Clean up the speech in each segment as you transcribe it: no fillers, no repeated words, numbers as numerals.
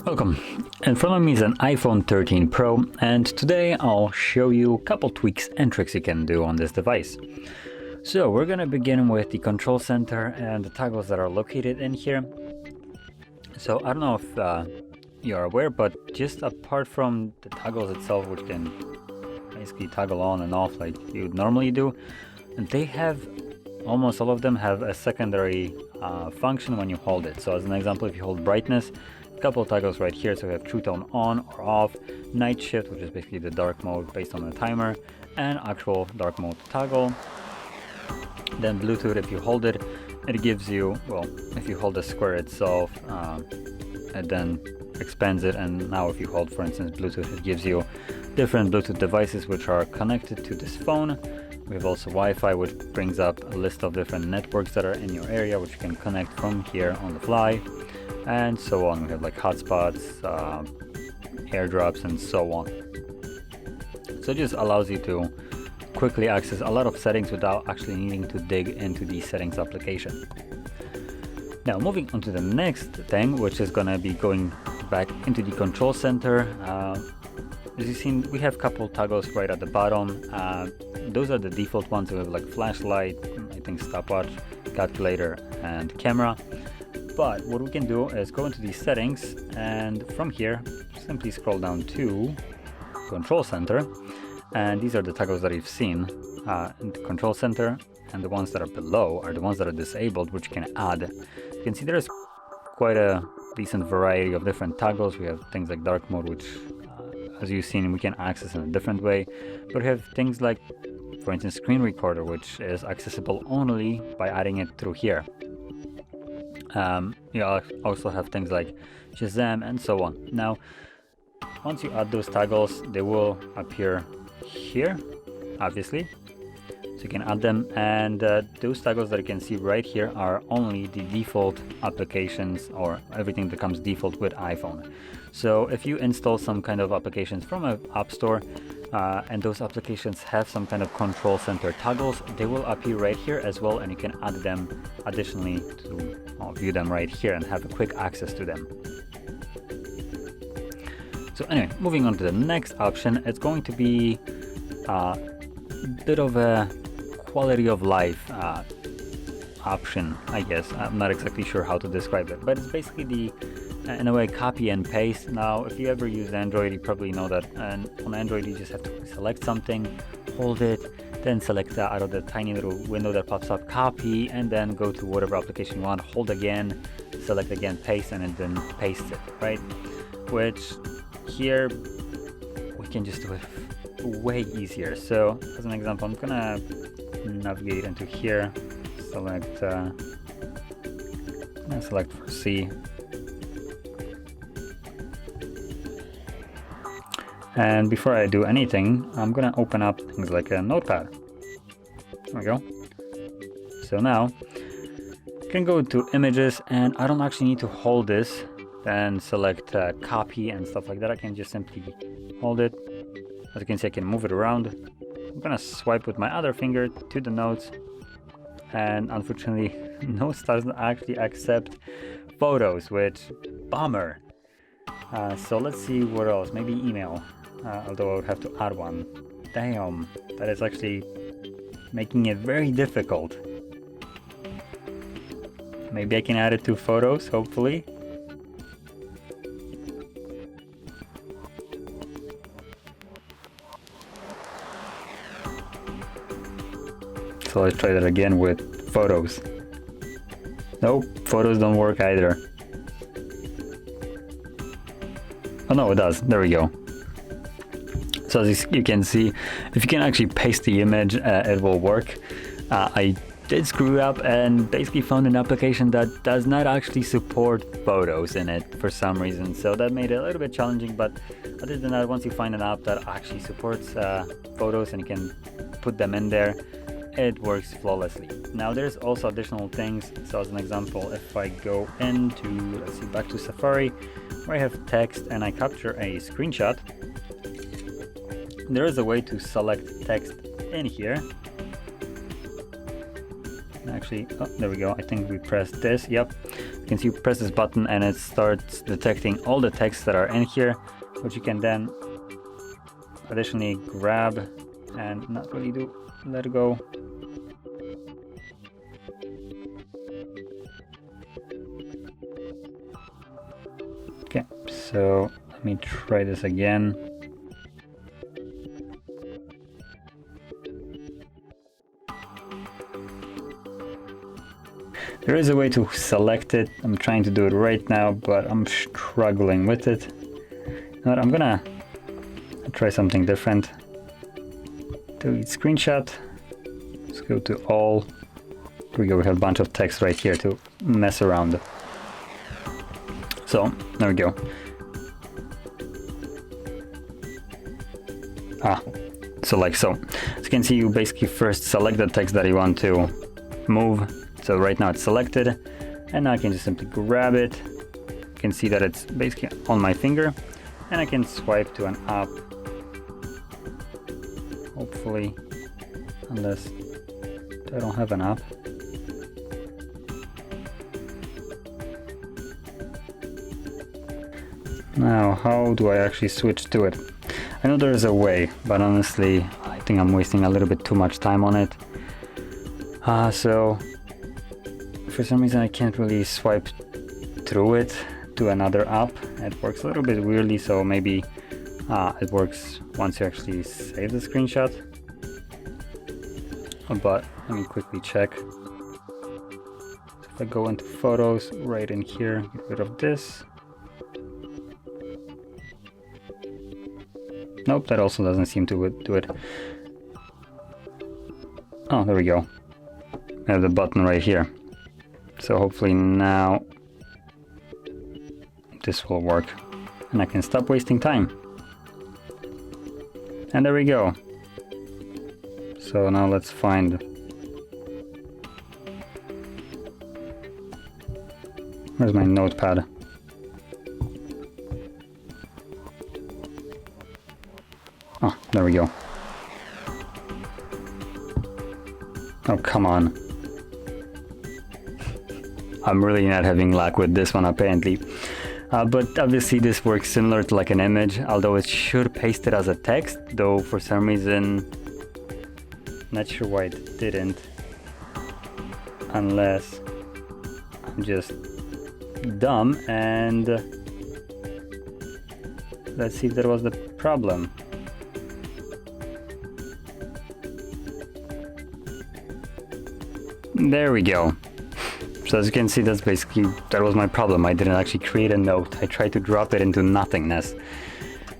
Welcome. In front of me is an iPhone 13 Pro, and today I'll show you a couple tweaks and tricks you can do on this device. So we're going to begin with the control center and the toggles that are located in here. So I don't know if you're aware, but just apart from the toggles itself, which can basically toggle on and off like you would normally do, they have, almost all of them have a secondary function when you hold it. So as an example, if you hold brightness, a couple of toggles right here, so we have true tone on or off, night shift, which is basically the dark mode based on the timer, and actual dark mode toggle. Then Bluetooth, if you hold it, it gives you, well, if you hold the square itself, it then expands it, and now if you hold, for instance, Bluetooth, it gives you different Bluetooth devices which are connected to this phone. We have also Wi-Fi, which brings up a list of different networks that are in your area, which you can connect from here on the fly, and so on. We have like hotspots, airdrops, and so on. So it just allows you to quickly access a lot of settings without actually needing to dig into the settings application. Now moving on to the next thing, which is going to be going back into the control center. As you've seen, we have a couple toggles right at the bottom. Those are the default ones. We have like flashlight, I think stopwatch, calculator, and camera. But what we can do is go into these settings, and from here simply scroll down to control center, and these are the toggles that you've seen in the control center, and the ones that are below are the ones that are disabled, which you can add. You can see there's quite a decent variety of different toggles. We have things like dark mode, which as you've seen, we can access in a different way, but we have things like, for instance, screen recorder, which is accessible only by adding it through here. You also have things like Shazam and so on. Now, once you add those toggles, they will appear here, obviously. So you can add them, and those toggles that you can see right here are only the default applications, or everything that comes default with iPhone. So if you install some kind of applications from an app store, and those applications have some kind of control center toggles, they will appear right here as well, and you can add them additionally to view them right here and have a quick access to them. So anyway, moving on to the next option, it's going to be a bit of a quality of life option, I guess. I'm not exactly sure how to describe it, but it's basically the in a way copy and paste. Now if you ever use Android, you probably know that, and on Android you just have to select something, hold it, then select that out of the tiny little window that pops up, copy, and then go to whatever application you want, hold again, select again, paste, and then paste it, right? Which here we can just do it way easier. So as an example, I'm gonna navigate into here, select for C, and before I do anything, I'm gonna open up things like a notepad. There we go. So now I can go to images, and I don't actually need to hold this, then select copy and stuff like that. I can just simply hold it. As you can see, I can move it around. I'm gonna swipe with my other finger to the notes, and unfortunately Notes doesn't actually accept photos, which bummer. So let's see what else. Maybe email, although I would have to add one. Damn, that is actually making it very difficult. Maybe I can add it to photos, hopefully. So let's try that again with photos. Nope, photos don't work either. Oh no, it does. There we go. So as you can see, if you can actually paste the image, it will work. I did screw up and basically found an application that does not actually support photos in it for some reason. So that made it a little bit challenging, but other than that, once you find an app that actually supports photos and you can put them in there, it works flawlessly. Now there's also additional things. So as an example, if I go into, let's see, back to Safari, where I have text and I capture a screenshot, there is a way to select text in here. Actually, oh, there we go. I think we press this. Yep, you can see you press this button and it starts detecting all the texts that are in here, which you can then additionally grab and not really let go. Okay, so let me try this again. There is a way to select it. I'm trying to do it right now, but I'm struggling with it. You know what, I'm gonna try something different. Delete screenshot. Let's go to all. Here we go, we have a bunch of text right here to mess around. So, there we go. So like so. As you can see, you basically first select the text that you want to move. So right now it's selected, and now I can just simply grab it. You can see that it's basically on my finger, and I can swipe to an app. Hopefully, unless I don't have an app. Now, how do I actually switch to it? I know there is a way, but honestly, I think I'm wasting a little bit too much time on it. So for some reason I can't really swipe through it to another app. It works a little bit weirdly, so maybe it works once you actually save the screenshot. But let me quickly check. If I go into photos right in here, get rid of this. Nope, that also doesn't seem to do it. Oh, there we go. I have the button right here. So hopefully now this will work and I can stop wasting time. And there we go. So now let's find. Where's my notepad? Oh, there we go. Oh, come on. I'm really not having luck with this one apparently. But obviously this works similar to like an image, although it should paste it as a text, though for some reason, not sure why it didn't. Unless I'm just dumb, and let's see if that was the problem. There we go. So as you can see, that was my problem. I didn't actually create a note. I tried to drop it into nothingness.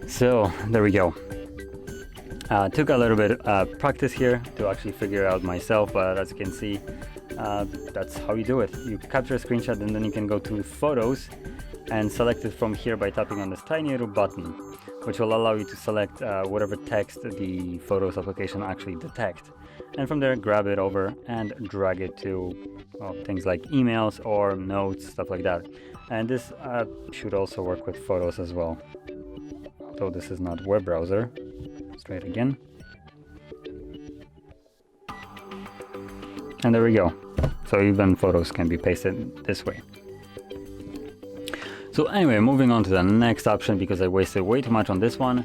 So there we go. Took a little bit practice here to actually figure it out myself, but as you can see, that's how you do it. You capture a screenshot and then you can go to photos and select it from here by tapping on this tiny little button, which will allow you to select whatever text the Photos application actually detects. And from there, grab it over and drag it to things like emails or notes, stuff like that. And this should also work with Photos as well. Although this is not web browser. Let's try it again. And there we go. So even Photos can be pasted this way. So anyway, moving on to the next option, because I wasted way too much on this one.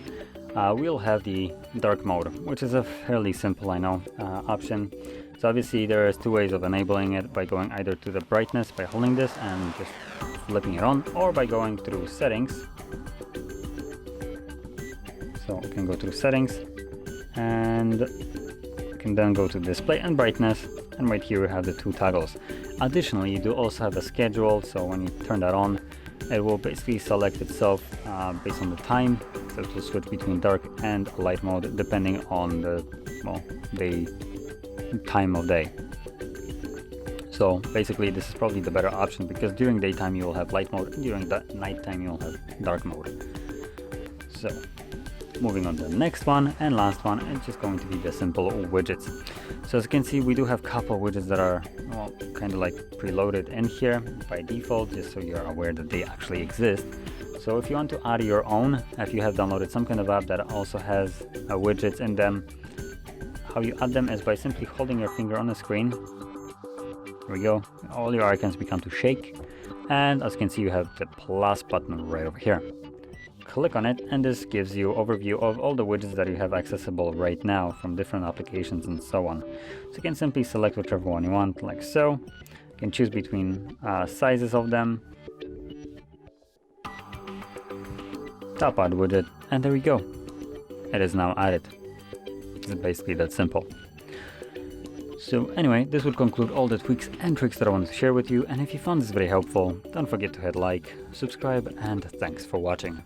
We'll have the dark mode, which is a fairly simple, I know, option. So obviously there's two ways of enabling it, by going either to the brightness by holding this and just flipping it on, or by going through settings. So we can go through settings and we can then go to display and brightness, and right here we have the two toggles. Additionally, you do also have a schedule, so when you turn that on, it will basically select itself based on the time. So it will switch between dark and light mode depending on the time of day. So basically this is probably the better option, because during daytime you will have light mode and during the nighttime you will have dark mode. So moving on to the next one and last one, it's just going to be the simple widgets. So as you can see, we do have a couple widgets that are kind of like preloaded in here by default, just so you're aware that they actually exist. So if you want to add your own, if you have downloaded some kind of app that also has widgets in them, how you add them is by simply holding your finger on the screen There we go. All your icons become to shake. And as you can see, you have the plus button right over here. Click on it, and this gives you overview of all the widgets that you have accessible right now from different applications and so on. So you can simply select whichever one you want, like so. You can choose between sizes of them. Tap add widget, and there we go. It is now added. It's basically that simple. So anyway, this would conclude all the tweaks and tricks that I wanted to share with you, and if you found this very helpful, don't forget to hit like, subscribe, and thanks for watching.